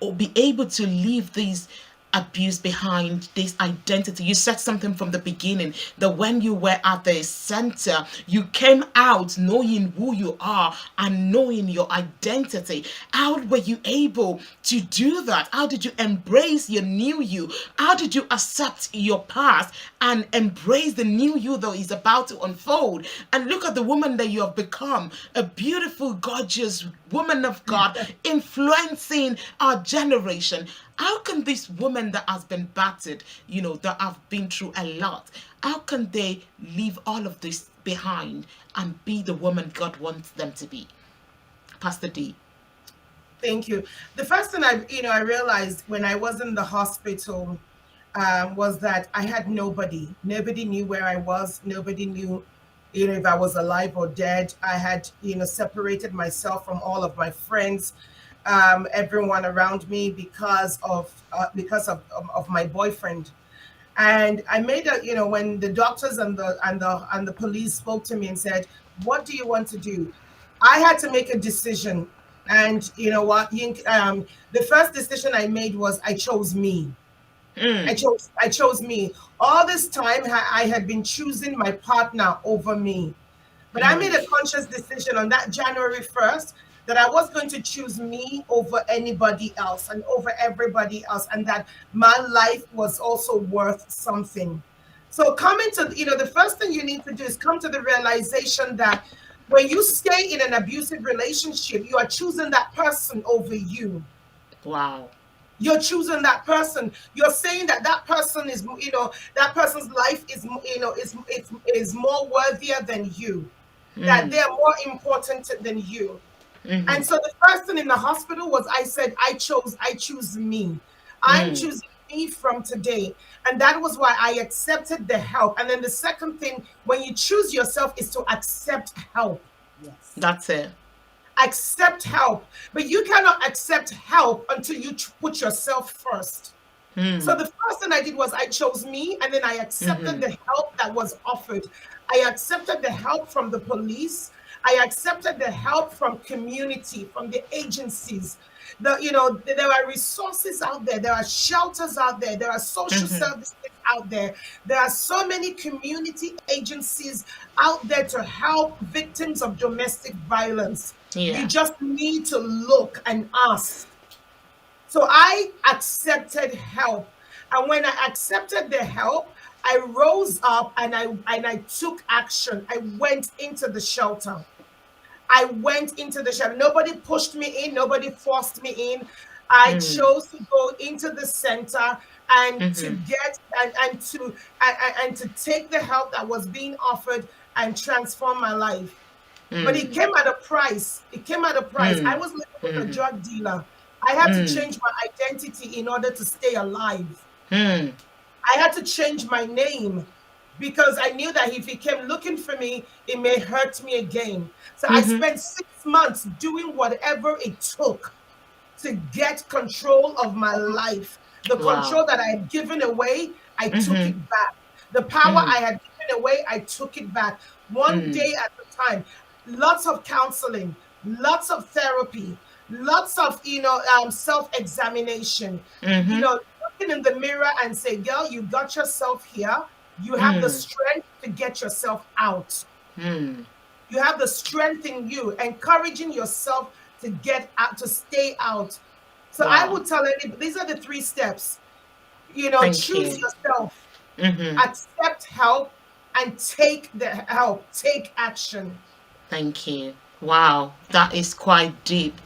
or be able to leave these abuse behind, this identity. You said something from the beginning that when you were at the center, you came out knowing who you are and knowing your identity. How were you able to do that? How did you embrace your new you? How did you accept your past and embrace the new you that is about to unfold? And look at the woman that you have become, a beautiful, gorgeous woman of God, influencing our generation. How can this woman that has been battered, that have been through a lot, how can they leave all of this behind and be the woman God wants them to be? Pastor D. Thank you. The first thing I realized when I was in the hospital was that I had nobody. Nobody knew where I was. Nobody knew, if I was alive or dead. I had, separated myself from all of my friends, everyone around me because of my boyfriend. And I made when the doctors and the police spoke to me and said, "What do you want to do?" I had to make a decision. And you know what? The first decision I made was I chose me. I chose me. All this time I had been choosing my partner over me. But I made a conscious decision on that January 1st that I was going to choose me over anybody else and over everybody else, and that my life was also worth something. So coming to, the first thing you need to do is come to the realization that when you stay in an abusive relationship, you are choosing that person over you. Wow. You're choosing that person. You're saying that that person is, that person's life is, is more worthier than you, that they're more important than you. And so the first thing in the hospital was I said, I choose me. I'm choosing me from today. And that was why I accepted the help. And then the second thing, when you choose yourself, is to accept help. Yes. That's it. Accept help. But you cannot accept help until you put yourself first. So the first thing I did was I chose me, and then I accepted the help that was offered. I accepted the help from the police. I accepted the help from community, from the agencies. There are resources out there. There are shelters out there. There are social services out there. There are so many community agencies out there to help victims of domestic violence. You Yeah. just need to look and ask. So I accepted help. And when I accepted the help, I rose up and I took action. I went into the shelter. I went into the shelter. Nobody pushed me in, nobody forced me in. I chose to go into the center and to get and to take the help that was being offered and transform my life. But it came at a price. It came at a price. I was living with a drug dealer. I had to change my identity in order to stay alive. I had to change my name because I knew that if he came looking for me, it may hurt me again. So I spent 6 months doing whatever it took to get control of my life. The Wow. control that I had given away, I took it back. The power I had given away, I took it back. One day at a time. Lots of counseling, lots of therapy, lots of self-examination. Looking in the mirror and say, "Girl, you got yourself here. You have the strength to get yourself out. You have the strength in you, encouraging yourself to get out, to stay out." So I Wow. would tell anybody, these are the 3 steps. Thank Choose you. yourself, accept help, and take the help. Take action. Thank you. Wow, that is quite deep.